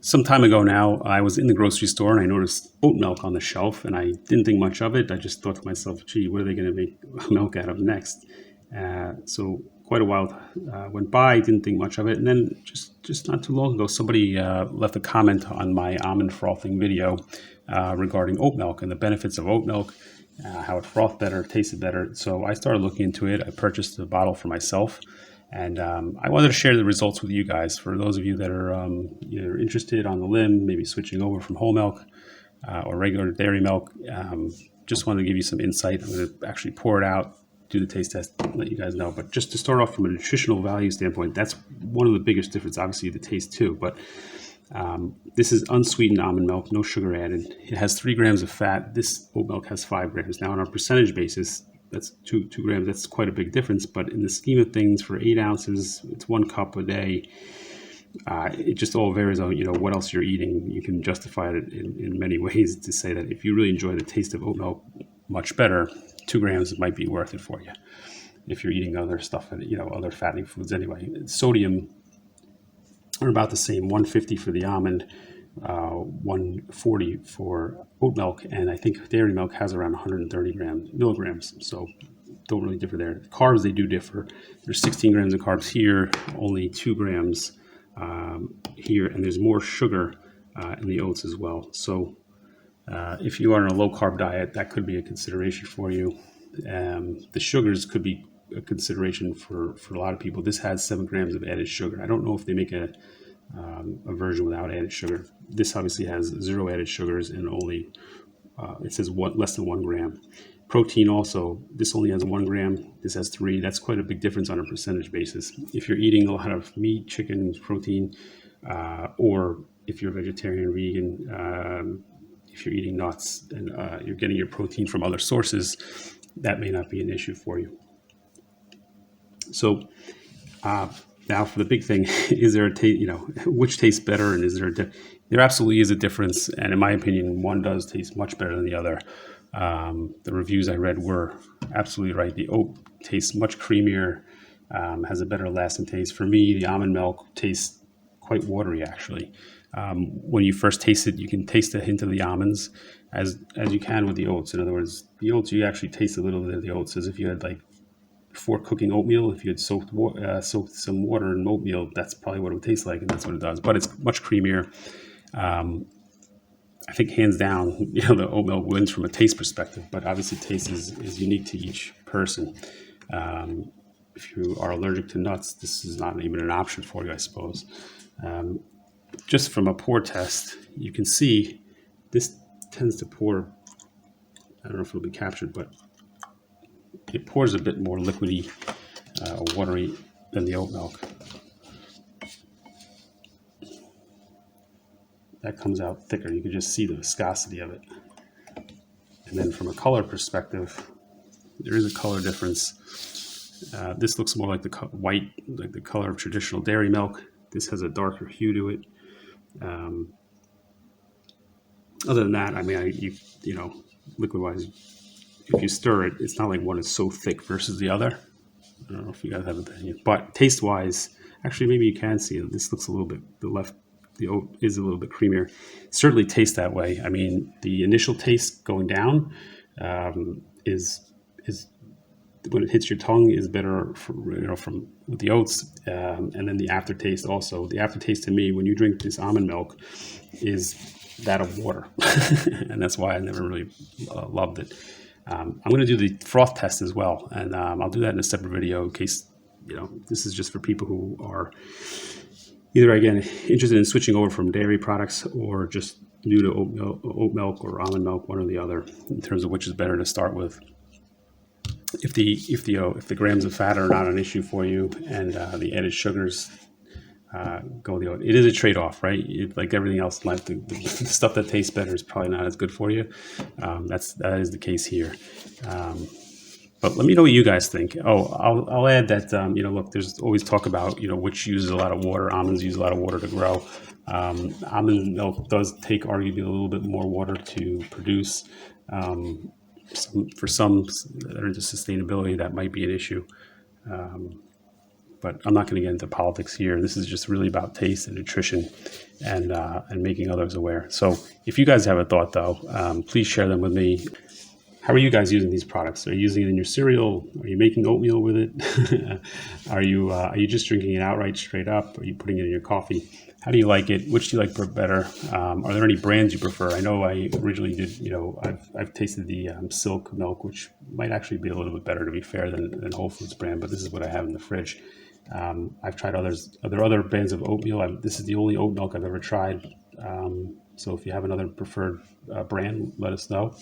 Some time ago now, I was in the grocery store and I noticed oat milk on the shelf, and I didn't think much of it. I just thought to myself, gee, what are they going to make milk out of next? So quite a while went by, didn't think much of it. And then just not too long ago, somebody left a comment on my almond frothing video regarding oat milk and the benefits of oat milk, how it frothed better, tasted better. So I started looking into it. I purchased a bottle for myself. And I wanted to share the results with you guys. For those of you that are either interested on the limb, maybe switching over from whole milk or regular dairy milk, just wanted to give you some insight. I'm going to actually pour it out, do the taste test, let you guys know. But just to start off from a nutritional value standpoint, that's one of the biggest difference. Obviously, the taste too. But this is unsweetened almond milk, no sugar added. It has 3 grams of fat. This oat milk has 5 grams. Now, on a percentage basis, that's two grams. That's quite a big difference. But in the scheme of things, for 8 ounces, it's 1 cup a day. It just all varies on what else you're eating. You can justify it in many ways to say that if you really enjoy the taste of oat milk much better, 2 grams might be worth it for you. If you're eating other stuff, other fattening foods anyway. Sodium are about the same. 150 for the almond, 140 for oat milk, and I think dairy milk has around 130 milligrams, so don't really differ there. Carbs, they do differ. There's 16 grams of carbs here, only 2 grams here, and there's more sugar in the oats as well. So if you are on a low carb diet, that could be a consideration for you. The sugars could be a consideration for a lot of people. This has 7 grams of added sugar. I don't know if they make a version without added sugar. This obviously has 0 added sugars and only it says less than 1 gram. Protein also, this only has 1 gram. This has 3. That's quite a big difference on a percentage basis. If you're eating a lot of meat, chicken, protein, or if you're vegetarian, vegan, if you're eating nuts and you're getting your protein from other sources, that may not be an issue for you. So now for the big thing, is there a taste? Which tastes better, and is there there absolutely is a difference, and in my opinion, one does taste much better than the other. The reviews I read were absolutely right. The oat tastes much creamier, has a better lasting taste. For me, the almond milk tastes quite watery actually. When you first taste it, you can taste a hint of the almonds as you can with the oats. In other words, the oats, you actually taste a little bit of the oats as if you had, like, before cooking oatmeal, if you had soaked some water in oatmeal, that's probably what it would taste like, and that's what it does. But it's much creamier. I think hands down, the oat milk wins from a taste perspective, but obviously taste is unique to each person. If you are allergic to nuts, this is not even an option for you, I suppose. Just from a pour test, you can see this tends to pour, I don't know if it'll be captured, but it pours a bit more liquidy or watery than the oat milk. That comes out thicker. You can just see the viscosity of it. And then from a color perspective, there is a color difference. This looks more like the white, like the color of traditional dairy milk. This has a darker hue to it. Other than that, I mean, liquid-wise, if you stir it, it's not like one is so thick versus the other. I don't know if you guys haven't done it, but taste-wise, actually, maybe you can see it. This looks a little bit, the oat is a little bit creamier. It certainly tastes that way. I mean, the initial taste going down is when it hits your tongue is better from with the oats, and then the aftertaste also. The aftertaste to me, when you drink this almond milk, is that of water, and that's why I never really loved it. I'm going to do the froth test as well, and I'll do that in a separate video in case, this is just for people who are either, again, interested in switching over from dairy products or just new to oat milk or almond milk, one or the other, in terms of which is better to start with. If the grams of fat are not an issue for you and the added sugars go with the oat, it is a trade-off, right? Like everything else in life, the stuff that tastes better is probably not as good for you. That is the case here. But let me know what you guys think. Oh, I'll add that, look, there's always talk about, which uses a lot of water. Almonds use a lot of water to grow. Almond milk does take arguably a little bit more water to produce. For some that are into sustainability, that might be an issue. but I'm not going to get into politics here. This is just really about taste and nutrition and making others aware. So if you guys have a thought, though, please share them with me. How are you guys using these products? Are you using it in your cereal? Are you making oatmeal with it? Are you just drinking it outright, straight up? Are you putting it in your coffee? How do you like it? Which do you like better? Are there any brands you prefer? I know I originally did. I've tasted the Silk milk, which might actually be a little bit better, to be fair, than Whole Foods brand. But this is what I have in the fridge. I've tried others. Are there other brands of oatmeal? This is the only oat milk I've ever tried. So if you have another preferred brand, let us know.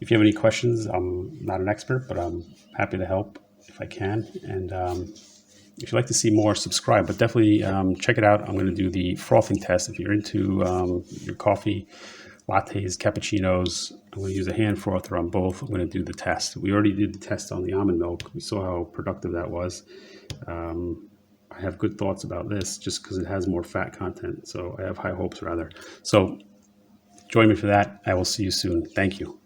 If you have any questions, I'm not an expert, but I'm happy to help if I can. And if you'd like to see more, subscribe. But definitely check it out. I'm going to do the frothing test. If you're into your coffee, lattes, cappuccinos, I'm going to use a hand frother on both. I'm going to do the test. We already did the test on the almond milk. We saw how productive that was. I have good thoughts about this just because it has more fat content. So I have high hopes, rather. So join me for that. I will see you soon. Thank you.